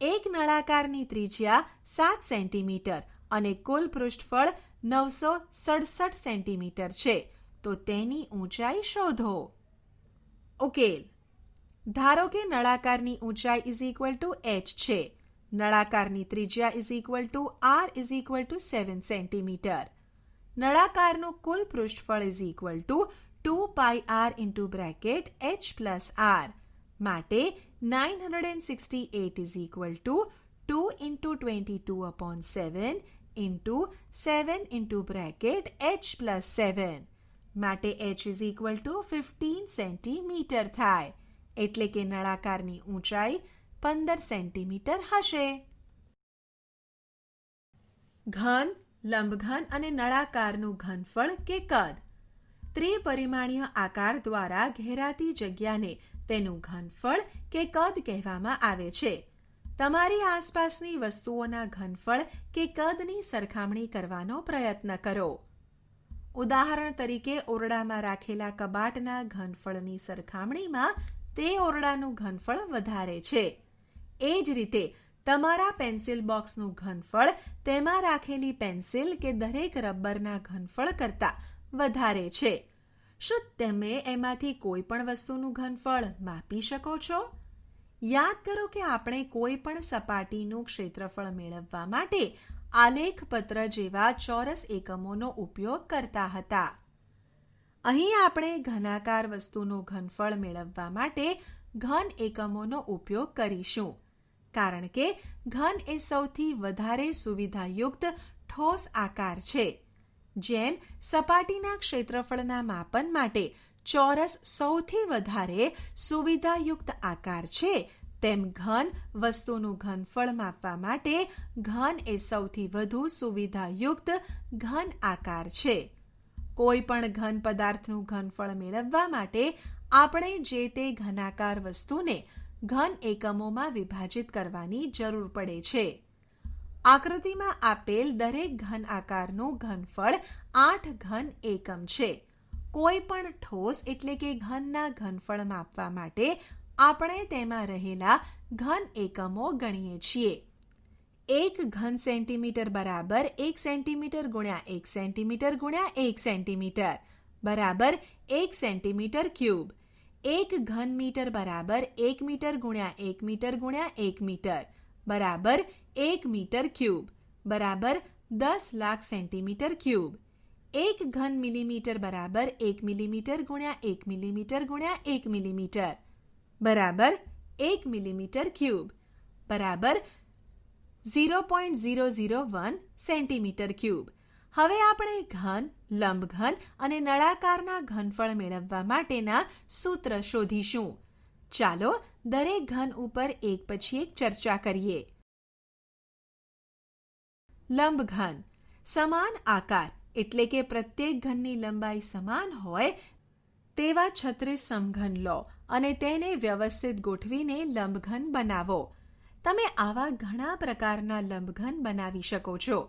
એક નળાકારની ત્રિજ્યા 7 સેન્ટીમીટર અને કુલ પૃષ્ઠફળ 967 સેન્ટીમીટર છે, તો તેની ઊંચાઈ શોધો. ઉકેલ: ધારો કે નળાકારની ઊંચાઈ ઇઝ ઇક્વલ ટુ h છે. નળાકારની ત્રિજ્યા is equal to r is equal to 7 centimetre. નળાકારનું કુલ પૃષ્ઠફળ is equal to 2πr × h+r. માટે 968 ઇઝ ઇક્વલ ટુ 2 × 22/7 × 7 × h+7. માટે h is equal to 15 centimetre થાય. એટલે કે નળાકારની ઊંચાઈ 15 સેન્ટીમીટર હશે. ઘન, લંબઘન અને નળાકારનું ઘનફળ કે કદ. ત્રિપરિમાણીય આકાર દ્વારા ઘેરાતી જગ્યાને તેનું ઘનફળ કે કદ કહેવામાં આવે છે. તમારી આસપાસની વસ્તુઓના ઘનફળ કે કદની સરખામણી કરવાનો પ્રયત્ન કરો. ઉદાહરણ તરીકે ઓરડામાં રાખેલા કબાટના ઘનફળની સરખામણીમાં તે ઓરડાનું ઘનફળ વધારે છે. એ જ રીતે તમારા પેન્સિલ બોક્સનું ઘનફળ તેમાં રાખેલી પેન્સિલ કે દરેક રબરના ઘનફળ કરતાં વધારે છે. શું તમે એમાંથી કોઈ પણ વસ્તુનું ઘનફળ માપી શકો છો? યાદ કરો કે આપણે કોઈ પણ સપાટીનું ક્ષેત્રફળ મેળવવા માટે આલેખપત્ર જેવા ચોરસ એકમોનો ઉપયોગ કરતા હતા. અહીં આપણે ઘનાકાર વસ્તુનું ઘનફળ મેળવવા માટે ઘન એકમોનો ઉપયોગ કરીશું, કારણ કે ઘન એ સૌથી વધારે સુવિધાયુક્ત ઠોસ આકાર છે. જેમ સપાટીના ક્ષેત્રફળના માપન માટે ચોરસ સૌથી વધારે સુવિધાયુક્ત આકાર છે, તેમ ઘન વસ્તુનું ઘનફળ માપવા માટે ઘન એ સૌથી વધુ સુવિધાયુક્ત ઘન આકાર છે. કોઈ પણ ઘન પદાર્થનું ઘનફળ મેળવવા માટે આપણે જે તે ઘનાકાર વસ્તુને ઘન એકમોમાં વિભાજિત કરવાની જરૂર પડે છે. આકૃતિમાં આપેલ દરેક ઘન આકારનું ઘનફળ 8 ઘન એકમ છે. કોઈ પણ ઠોસ એટલે કે ઘનના ઘનફળ માપવા માટે આપણે તેમાં રહેલા ઘન એકમો ગણીએ છીએ. 1 ઘન સેન્ટીમીટર બરાબર 1 સેન્ટીમીટર ગુણ્યા 1 સેન્ટીમીટર ગુણ્યા 1 સેન્ટીમીટર બરાબર 1 સેન્ટીમીટર ક્યુબ. 1 ઘન મીટર બરાબર 1 મીટર ગુણ્યા 1 મીટર ગુણ્યા 1 મીટર બરાબર 1 મીટર ક્યુબ બરાબર 10 લાખ સેન્ટીમીટર ક્યુબ. 1 ઘન મિલીમીટર બરાબર 1 મિલીમીટર ગુણ્યા 1 મિલીમીટર ગુણ્યા 1 મિલીમીટર બરાબર 1 મિલીમીટર ક્યુબ બરાબર 0.001 સેન્ટીમીટર ક્યુબ. હવે આપણે ઘન, લંબઘન અને નળાકારના ઘનફળ મેળવવા માટેના સૂત્ર શોધીશું. ચાલો દરેક ઘન ઉપર એક પછી એક ચર્ચા કરીએ. લંબઘન સમાન આકાર એટલે કે પ્રત્યેક ઘનની લંબાઈ સમાન હોય તેવા 36 સમઘન લો અને તેને વ્યવસ્થિત ગોઠવીને લંબઘન બનાવો. તમે આવા ઘણા પ્રકારના લંબઘન બનાવી શકો છો.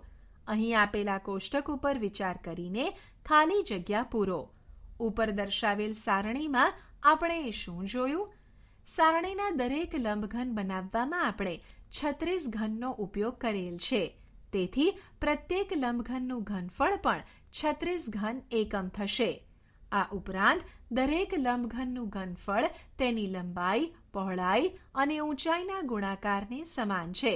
અહીં આપેલા કોષ્ટક ઉપર વિચાર કરીને ખાલી જગ્યા પૂરો. ઉપર દર્શાવેલ સારણીમાં આપણે શું જોયું? સારણીના દરેક લંબઘન બનાવવામાં આપણે 36 ઘનનો ઉપયોગ કરેલ છે. તેથી પ્રત્યેક લંબઘનનું ઘનફળ પણ 36 ઘન એકમ થશે. આ ઉપરાંત દરેક લંબઘનનું ઘનફળ તેની લંબાઈ, પહોળાઈ અને ઊંચાઈના ગુણાકારને સમાન છે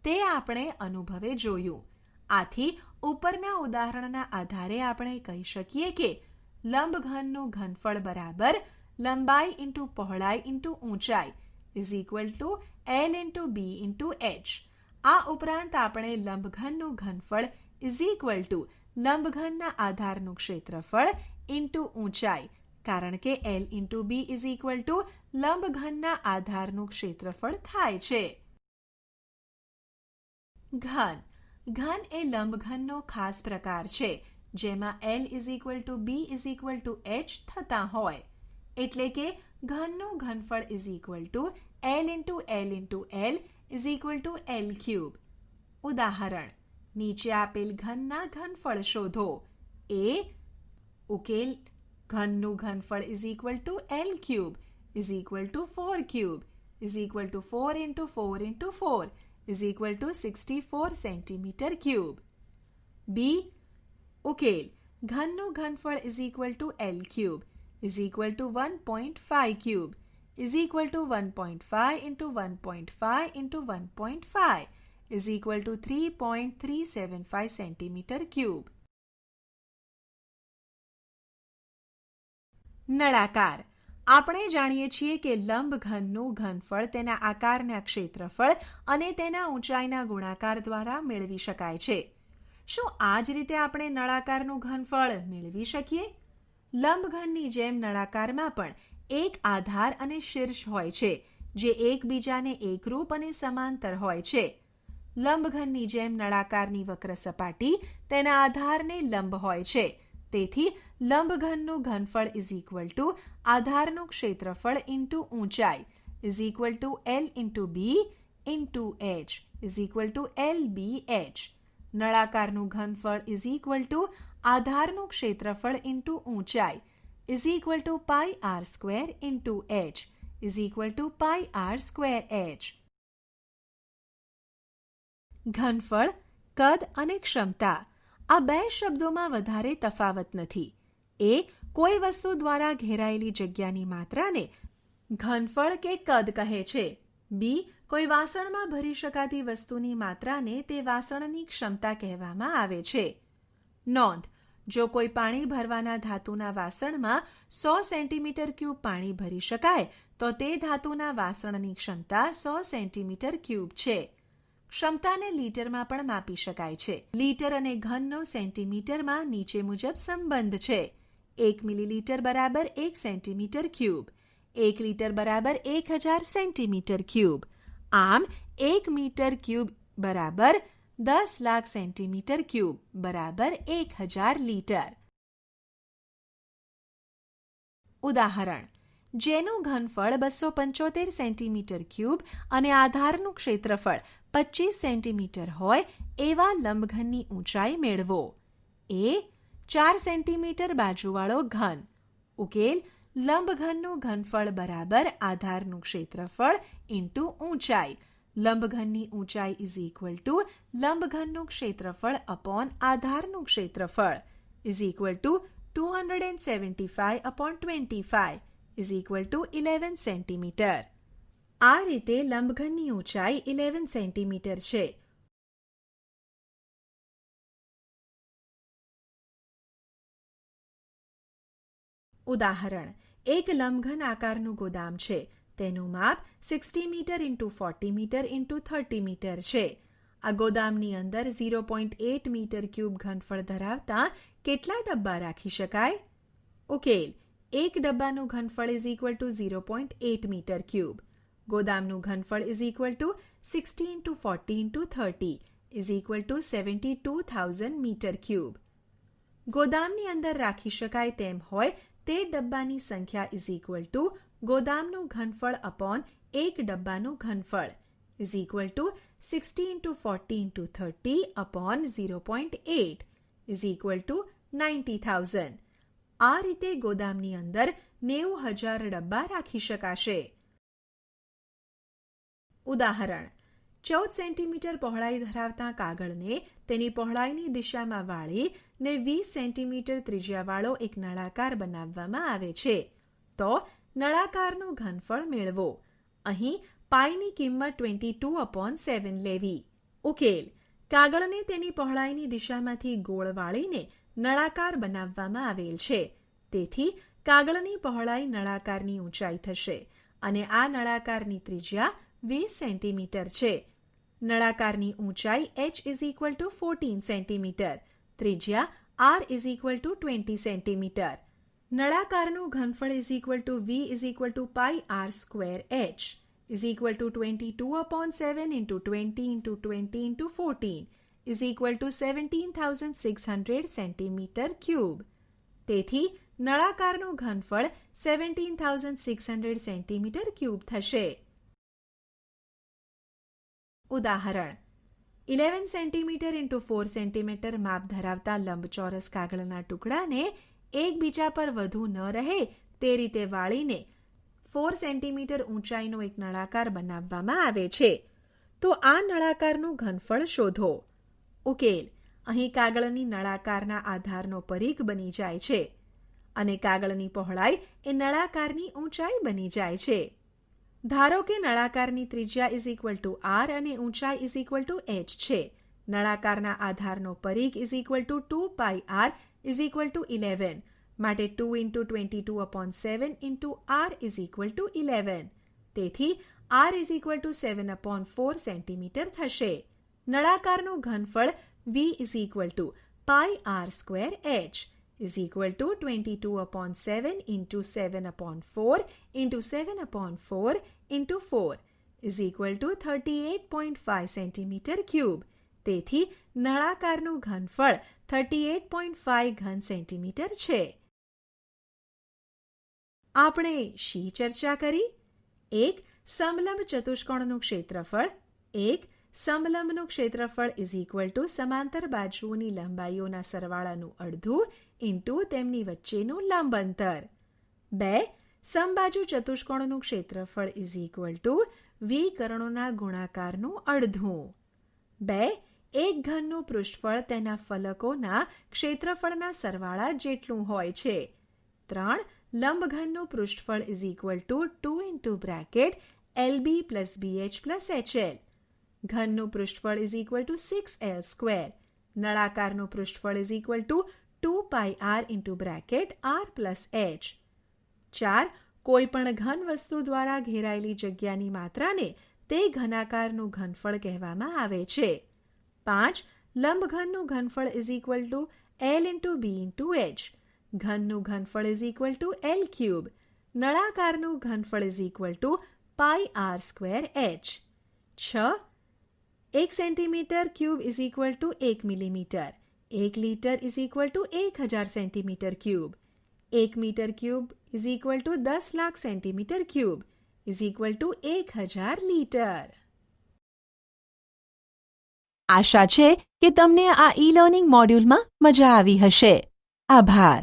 તે આપણે અનુભવે જોયું. આથી ઉપરના ઉદાહરણના આધારે આપણે કહી શકીએ કે લંબઘનનું ઘનફળ બરાબર લંબાઈ ઇન્ટુ પહોળાઈ ઇન્ટુ ઊંચાઈ is equal to L into B into H. આ ઉપરાંત આપણે લંબઘનનું ઘનફળ ઇઝ ઇક્વલ ટુ લંબઘનના આધારનું ક્ષેત્રફળ ઇન્ટુ ઊંચાઈ, કારણ કે L into B is equal to લંબઘનના આધારનું ક્ષેત્રફળ થાય છે. ઘન ઘન એ લંબઘનનો ખાસ પ્રકાર છે જેમાં L is equal to B is equal to H થતા હોય, એટલે કે ઘનનું ઘનફળ is equal to L into L into L is equal to L cube. ઉદાહરણ: નીચે આપેલ ઘનના ઘનફળ શોધો. એ ઉકેલ: ઘનનું ઘનફળ is equal to L cube is equal to 4 cube is equal to 4 into 4 into 4 is equal to 64 centimetre cube. B ઉકેલ: ઘનનું ઘનફળ is equal to L cube is equal to 1.5 cube is equal to 1.5 into 1.5 into 1.5 is equal two 3.375 centimetre cube. નળાકાર. આપણે જાણીએ છીએ કે લંબઘનનું ઘનફળ તેના આકારના ક્ષેત્રફળ અને તેના ઊંચાઈના ગુણાકાર દ્વારા મેળવી શકાય છે. શું આ જ રીતે આપણે નળાકારનું ઘનફળ મેળવી શકીએ? લંબઘનની જેમ નળાકારમાં પણ એક આધાર અને શીર્ષ હોય છે જે એકબીજાને એકરૂપ અને સમાંતર હોય છે. લંબઘનની જેમ નળાકારની વક્ર સપાટી તેના આધારને લંબ હોય છે. તેથી લંબઘનનું ઘનફળ ઇઝ ઇક્વલ ટુ આધારનું ક્ષેત્રફળ ઇન્ટુ ઊંચાઈ is equal to L into B into H is equal to LBH. નળાકારનું ઘનફળ ઇઝ ઇક્વલ ટુ આધારનું ક્ષેત્રફળ ઇન્ટુ ઊંચાઈ is equal to pi r square into H is equal to pi r square H. ઘનફળ, કદ અને ક્ષમતા આ બે શબ્દોમાં વધારે તફાવત નથી. એ કોઈ વસ્તુ દ્વારા ઘેરાયેલી જગ્યાની માત્રાને ઘનફળ કે કદ કહે છે. બી કોઈ વાસણમાં ભરી શકાતી વસ્તુની માત્રાને તે વાસણની ક્ષમતા કહેવામાં આવે છે. નોંધ: જો કોઈ પાણી ભરવાના ધાતુના વાસણમાં 100 સેન્ટીમીટર ક્યુબ પાણી ભરી શકાય તો તે ધાતુના વાસણની ક્ષમતા 100 સેન્ટીમીટર ક્યુબ છે. ક્ષમતાને લીટરમાં પણ માપી શકાય છે. લીટર અને ઘનનો સેન્ટીમીટરમાં નીચે મુજબ સંબંધ છે. 1 મિલીલીટર બરાબર 1 સેન્ટીમીટર ક્યુબ. 1 લીટર બરાબર 1000 સેન્ટીમીટર ક્યુબ. આમ 1 મીટર ક્યુબ બરાબર 10 લાખ સેન્ટીમીટર ક્યુબ બરાબર 1000 લીટર. ઉદાહરણ: જેનું ઘનફળ 275 સેન્ટીમીટર ક્યુબ અને આધારનું ક્ષેત્રફળ 25 સેન્ટીમીટર હોય એવા લંબઘનની ઊંચાઈ મેળવો. એ 4 સેન્ટીમીટર બાજુવાળો ઘન. ઉકેલ: લંબઘનનું ઘનફળ બરાબર આધારનું ક્ષેત્રફળ ઇન્ટુ ઊંચાઈ. લંબઘનની ઊંચાઈ ઇઝ ઇક્વલ ટુ લંબઘનનું ક્ષેત્રફળ અપોન આધારનું ક્ષેત્રફળ is equal two 275 upon 25 is equal two 11 centimetre. આ રીતે લંબઘનની ઊંચાઈ 11 સેન્ટીમીટર છે. ઉદાહરણ: એક લંબઘન આકારનું ગોદામ છે. તેનું માપ 60 metre into 40 metre into 30 metre છે. આ ગોદામની અંદર 0.8 મીટર ક્યુબ ઘનફળ ધરાવતા કેટલા ડબ્બા રાખી શકાય? ઉકેલ: એક ડબ્બાનું ઘનફળ is equal to 0.8 metre cube. ગોદામનું ઘનફળ is equal to 60 into 40 into 30 is equal to 72,000 metre cube. ગોદામની અંદર રાખી શકાય તેમ હોય તે ડબ્બાની સંખ્યા ઇઝ ઇક્વલ ટુ ગોદામનું ઘનફળ અપોન એક ડબ્બાનું ઘનફળ is equal to 60 into 40 into 30 upon 0.8 is equal to 90,000. આ રીતે ગોદામની અંદર 90,000 ડબ્બા રાખી શકાશે. ઉદાહરણ: 14 સેન્ટીમીટર પહોળાઈ ધરાવતા કાગળને તેની પહોળાઈની દિશામાં વાળી ને 20 સેન્ટીમીટર ત્રિજ્યાવાળો એક નળાકાર બનાવવામાં આવે છે. તો નળાકારનું ઘનફળ મેળવો. અહીં પાઈની કિંમત 22/7 લેવી. ઉકેલ: કાગળને તેની પહોળાઈની દિશામાંથી ગોળ વાળીને નળાકાર બનાવવામાં આવેલ છે. તેથી કાગળની પહોળાઈ નળાકારની ઊંચાઈ થશે અને આ નળાકારની ત્રિજ્યા 20 સેન્ટીમીટર છે. નળાકારની ઊંચાઈ h = 14 સેન્ટીમીટર, ત્રિજ્યા r = 20 સેન્ટીમીટર. નળાકારનું ઘનફળ v pi r² h = 22/7 × 20 × 20 × 14 = 17,600 centimetre cube. તેથી નળાકારનું ઘનફળ 17,600 સેન્ટીમીટર ક્યુબ થશે. ઉદાહરણ: 11 સેન્ટીમીટર × 4 સેન્ટીમીટર માપ ધરાવતા લંબચોરસ કાગળના ટુકડાને એકબીજા પર વધુ ન રહે તે રીતે વાળીને 4 સેન્ટીમીટર ઊંચાઈનો એક નળાકાર બનાવવામાં આવે છે. તો આ નળાકારનું ઘનફળ શોધો. ઉકેલ: અહીં કાગળની નળાકારના આધારનો પરિઘ બની જાય છે અને કાગળની પહોળાઈ એ નળાકારની ઊંચાઈ બની જાય છે. ધારો કે નળાકારની ત્રિજ્યા r અને ઊંચાઈ h છે. નળાકારના આધારનો પરિઘ 2 pi r 11, માટે 2 × 22/7 × r 11. તેથી r 7/4 સેન્ટીમીટર થશે. નળાકારનું ઘનફળ v pi r² h 22/7 × 7/4 × 7/4 × 4 38.5 centimetre cube. તેથી નળાકારનું ઘનફળ 38.5 ઘન સેન્ટીમીટર છે. આપણે શી ચર્ચા કરી? 1. સમલંબ ચતુષ્કોણનું ક્ષેત્રફળ. 1. સમલંબનું ક્ષેત્રફળ સમાંતર બાજુઓની લંબાઈઓના સરવાળાનું અડધું × તેમની વચ્ચેનું લંબ અંતર. 2. સમબાજુ ચતુષ્કોણનું ક્ષેત્રફળ વિકર્ણોના ગુણાકારનું અડધું. 2. એક ઘનનું પૃષ્ઠફળ તેના ફલકોના ક્ષેત્રફળના સરવાળા જેટલું હોય છે. 3. લંબઘનનું પૃષ્ઠફળ 2 × LB + BH + HL. ઘનનું પૃષ્ઠફળ 6L². નળાકારનું પૃષ્ઠફળ 2 pi r × r + h. 4. કોઈ પણ ઘન વસ્તુ દ્વારા ઘેરાયેલી જગ્યાની માત્રાને તે ઘનાકારનું ઘનફળ કહેવામાં આવે છે. 5. લંબઘનનું ઘનફળ L × B × h. ઘનનું ઘનફળ L³. નળાકારનું ઘનફળ pi r² h. 6. 1 centimetre cube 1 millimetre. 1 litre 1000 centimetre cube. 1 metre cube 10 lakh centimetre cube 1000 litre. આશા છે કે તમને આ ઈ લર્નિંગ મોડ્યુલમાં મજા આવી હશે. આભાર.